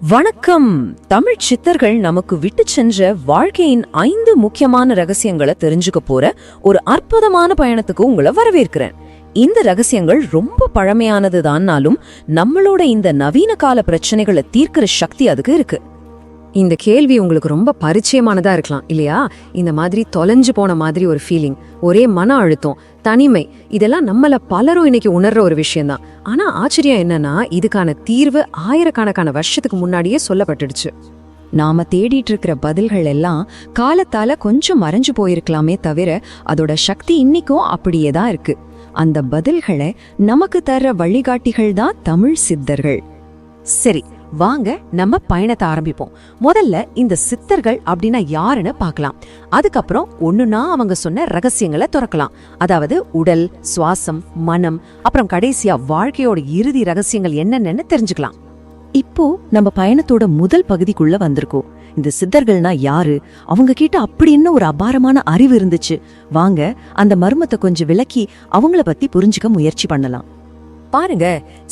வணக்கம். தமிழ் சித்தர்கள் நமக்கு விட்டு சென்ற வாழ்க்கையின் 5 முக்கியமான ரகசியங்களை தெரிஞ்சுக்க போற ஒரு அற்புதமான பயணத்துக்கு உங்களை வரவேற்கிறேன். இந்த ரகசியங்கள் ரொம்ப பழமையானதுதான்னாலும் நம்மளோட இந்த நவீன கால பிரச்சனைகளை தீர்க்கிற சக்தி அதுக்கு இருக்கு. இந்த கேள்வி உங்களுக்கு ரொம்ப பரிச்சயமானதா இருக்கலாம் இல்லையா? இந்த மாதிரி தொலைஞ்சு போன மாதிரி ஒரு ஃபீலிங், ஒரே மன அழுத்தம், தனிமை, இதெல்லாம் நம்மள பலரும் இன்னைக்கு உணர்ற ஒரு விஷயம்தான். ஆனா ஆச்சரியம் என்னன்னா, இதுக்கான தீர்வு ஆயிரக்கணக்கான வருஷத்துக்கு முன்னாடியே சொல்லப்பட்டுடுச்சு. நாம தேடிட்டு இருக்கிற பதில்கள் எல்லாம் காலத்தால கொஞ்சம் மறைஞ்சு போயிருக்கலாமே தவிர அதோட சக்தி இன்னைக்கும் அப்படியே தான் இருக்கு. அந்த பதில்களை நமக்கு தர்ற வழிகாட்டிகள் தான் தமிழ் சித்தர்கள். சரி, வாங்க நம்ம பயணத்தை ஆரம்பிப்போம். முதல்ல இந்த சித்தர்கள் அப்படின்னா யாருன்னு பார்க்கலாம். அதுக்கப்புறம் ஒண்ணுனா அவங்க சொன்ன ரகசியங்களை துறக்கலாம். அதாவது உடல், சுவாசம், மனம், அப்புறம் கடைசியா வாழ்க்கையோட இறுதி ரகசியங்கள் என்னென்னு தெரிஞ்சுக்கலாம். இப்போ நம்ம பயணத்தோட முதல் பகுதிக்குள்ள வந்திருக்கோம். இந்த சித்தர்கள்னா யாரு, அவங்க கிட்ட அப்படி என்ன ஒரு அபாரமான அறிவு இருந்துச்சு? வாங்க அந்த மர்மத்தை கொஞ்சம் விளக்கி அவங்கள பத்தி புரிஞ்சுக்க முயற்சி பண்ணலாம். பாருங்க,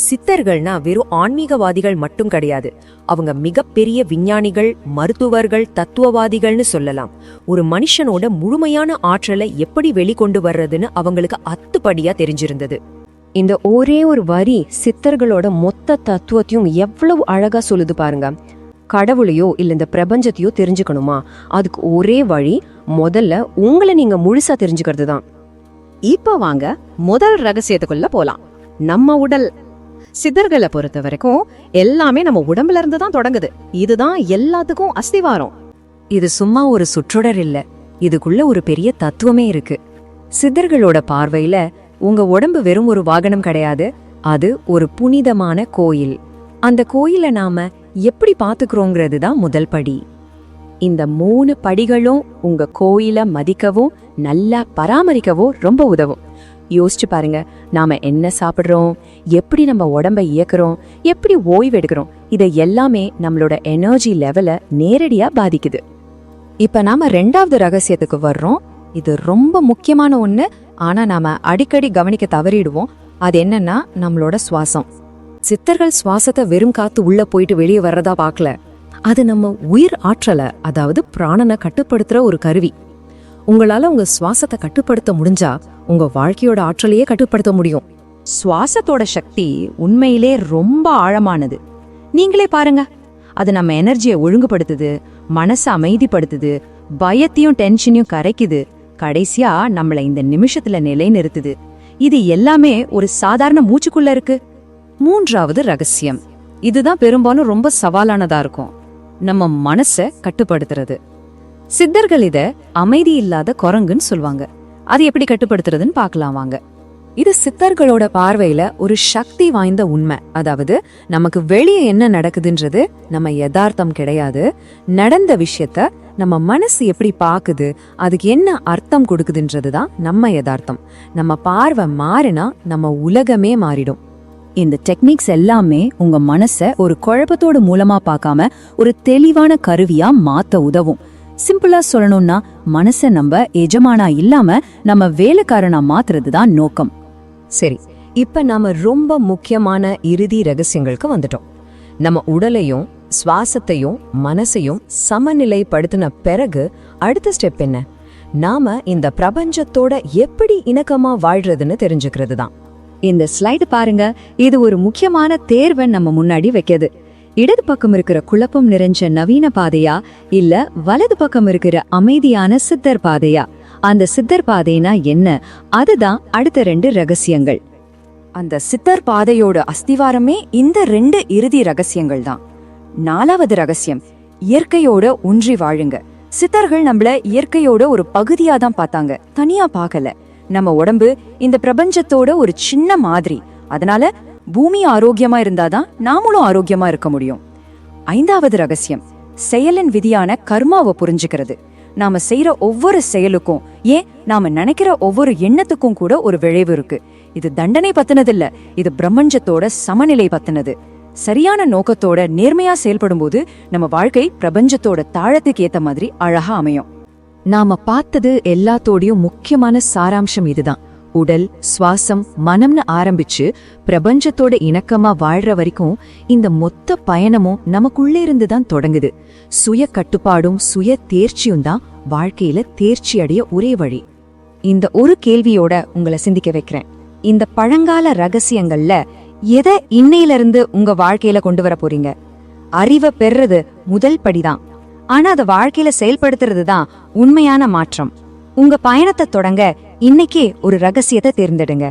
சித்தர்கள்னா வெறும் ஆன்மீகவாதிகள் மட்டும் கிடையாது. அவங்க மிகப்பெரிய விஞ்ஞானிகள், மருத்துவர்கள், தத்துவவாதிகள்னு சொல்லலாம். ஒரு மனுஷனோட முழுமையான ஆற்றலை எப்படி வெளிக்கொண்டு வர்றதுன்னு அவங்களுக்கு அத்துப்படியா தெரிஞ்சிருந்தது. இந்த ஒரே ஒரு வரி சித்தர்களோட மொத்த தத்துவத்தையும் எவ்வளவு அழகா சொல்லுது பாருங்க. கடவுளையோ இல்ல இந்த பிரபஞ்சத்தையோ தெரிஞ்சுக்கணுமா, அதுக்கு ஒரே வழி முதல்ல உங்களை நீங்க முழுசா தெரிஞ்சுக்கிறது தான். இப்போ வாங்க முதல் ரகசியத்துக்குள்ள போலாம். நம்ம உடல். சித்தர்களை பொறுத்த வரைக்கும் எல்லாமே நம்ம உடம்புல இருந்து தான் தொடங்குது. இதுதான் எல்லாத்துக்கும் அஸ்திவாரம். இது சும்மா ஒரு சுற்றொடர் இல்ல, இதுக்குள்ள ஒரு பெரிய தத்துவமே இருக்கு. சித்தர்களோட பார்வையில உங்க உடம்பு வெறும் ஒரு வாகனம் கிடையாது, அது ஒரு புனிதமான கோயில். அந்த கோயிலை நாம எப்படி பாத்துக்கிறோங்கிறது தான் முதல் படி. இந்த 3 படிகளும் உங்க கோயிலை மதிக்கவும் நல்லா பராமரிக்கவும் ரொம்ப உதவும். யோசிச்சு பாருங்க, நாம என்ன சாப்பிடுறோம், எப்படி நம்ம உடம்பை இயக்குறோம், எப்படி ஓய்வு எடுக்கிறோம், இதை எல்லாமே நம்மளோட எனர்ஜி லெவலை நேரடியா பாதிக்குது. இப்ப நாம 2வது ரகசியத்துக்கு வர்றோம். இது ரொம்ப முக்கியமான ஒண்ணு, ஆனா நாம அடிக்கடி கவனிக்க தவறிடுவோம். அது என்னன்னா நம்மளோட சுவாசம். சித்தர்கள் சுவாசத்தை வெறும் காத்து உள்ள போயிட்டு வெளியே வர்றதா பார்க்கல. அது நம்ம உயிர் ஆற்றலை, அதாவது பிராணனை கட்டுப்படுத்துற ஒரு கருவி. உங்களால உங்க சுவாசத்தை கட்டுப்படுத்த முடிஞ்சா உங்க வாழ்க்கையோட ஆற்றலையே கட்டுப்படுத்த முடியும். சுவாசத்தோட சக்தி உண்மையிலே ரொம்ப ஆழமானது. நீங்களே பாருங்க, அது நம்ம எனர்ஜியை ஒழுங்குபடுத்துது, மனசை அமைதிப்படுத்துது, பயத்தையும் டென்ஷனையும் கரைக்குது, கடைசியா நம்மள இந்த நிமிஷத்துல நிலைநிறுத்துது. இது எல்லாமே ஒரு சாதாரண மூச்சுக்குள்ள இருக்கு. 3வது ரகசியம், இதுதான் பெரும்பாலும் ரொம்ப சவாலானதா இருக்கும். நம்ம மனசை கட்டுப்படுத்துறது. சித்தர்கள் இத அமைதி இல்லாத குரங்குன்னு சொல்லுவாங்க. அது எப்படி கட்டுப்படுத்துறதுன்னு பார்க்கலாம் வாங்க. இது சித்தர்களோட பார்வையில ஒரு சக்தி வாய்ந்த உண்மை. அதாவது நமக்கு வெளியே என்ன நடக்குதுன்றது நம்ம யதார்த்தம் கிடையாது. நடந்த விஷயத்த நம்ம மனசு எப்படி பாக்குது, அதுக்கு என்ன அர்த்தம் கொடுக்குதுன்றதுதான் நம்ம யதார்த்தம். நம்ம பார்வை மாறினா நம்ம உலகமே மாறிடும். இந்த டெக்னிக்ஸ் எல்லாமே உங்க மனசை ஒரு குழப்பத்தோட மூலமா பார்க்காம ஒரு தெளிவான கருவியா மாத்த உதவும். சிம்பிளா சொல்லணும்னா, மனசை நம்ம எஜமானா இல்லாம நம்ம வேலைக்காரனா மாத்துறது தான் நோக்கம். சரி, இப்ப நாம ரொம்ப முக்கியமான இறுதி ரகசியங்களுக்கு வந்துட்டோம். நம்ம உடலையும் சுவாசத்தையும் மனசையும் சமநிலைப்படுத்தின பிறகு அடுத்த ஸ்டெப் என்ன? நாம இந்த பிரபஞ்சத்தோட எப்படி இணக்கமா வாழ்றதுன்னு தெரிஞ்சுக்கிறது தான். இந்த ஸ்லைடு பாருங்க, இது ஒரு முக்கியமான தேர்வை நம்ம முன்னாடி வைக்கிறது. இடது பக்கம் இருக்கிற குழப்பம் நிறைஞ்ச நவீன பாதையா, இல்ல வலது பக்கம் இருக்கிற அமைதியான சித்தர் பாதையா? அந்த சித்தர் பாதைனா என்ன? அதுதான் அடுத்த 2 ரகசியங்கள். அந்த சித்தர் பாதையோட அஸ்திவாரமே இந்த 2 இறுதி ரகசியங்கள் தான். 4வது ரகசியம், இயற்கையோட ஒன்றி வாழுங்க. சித்தர்கள் நம்மள இயற்கையோட ஒரு பகுதியா தான் பார்த்தாங்க, தனியா பார்க்கல. நம்ம உடம்பு இந்த பிரபஞ்சத்தோட ஒரு சின்ன மாதிரி. அதனால பூமி ஆரோக்கியமா இருந்தாதான் நாமளும் ஆரோக்கியமா இருக்க முடியும். 5வது ரகசியம், செயலின் விதியான கர்மாவை புரிஞ்சுக்கிறது. நாம செய்யற ஒவ்வொரு செயலுக்கும், ஏன் நாம நினைக்கிற ஒவ்வொரு எண்ணத்துக்கும் கூட ஒரு விளைவு இருக்கு. இது தண்டனை பத்தினதில்ல, இது பிரபஞ்சத்தோட சமநிலை பத்தினது. சரியான நோக்கத்தோட நேர்மையா செயல்படும் போது நம்ம வாழ்க்கை பிரபஞ்சத்தோட தாழத்துக்கு ஏத்த மாதிரி அழகா அமையும். நாம பார்த்தது எல்லாத்தோடையும் முக்கியமான சாராம்சம் இதுதான். உடல், சுவாசம், மனம்னு ஆரம்பிச்சு பிரபஞ்சத்தோட இணக்கமா வாழ்ற வரைக்கும் இந்த மொத்த பயணமும் நமக்குள்ளே இருந்து தான் தொடங்குது. சுய கட்டுப்பாடும் சுய தேர்ச்சியும் தான் வாழ்க்கையில தேர்ச்சி அடைய ஒரே வழி. இந்த ஒரு கேள்வியோட உங்களை சிந்திக்க வைக்கிறேன். இந்த பழங்கால ரகசியங்கள்ல எதை இன்னையிலிருந்து உங்க வாழ்க்கையில கொண்டு வர போறீங்க? அறிவை பெறுறது முதல் படிதான், ஆனா அதை வாழ்க்கையில செயல்படுத்துறது தான் உண்மையான மாற்றம். உங்க பயணத்தை தொடங்க இன்னைக்கே ஒரு ரகசியத்தை தேர்ந்தெடுங்க.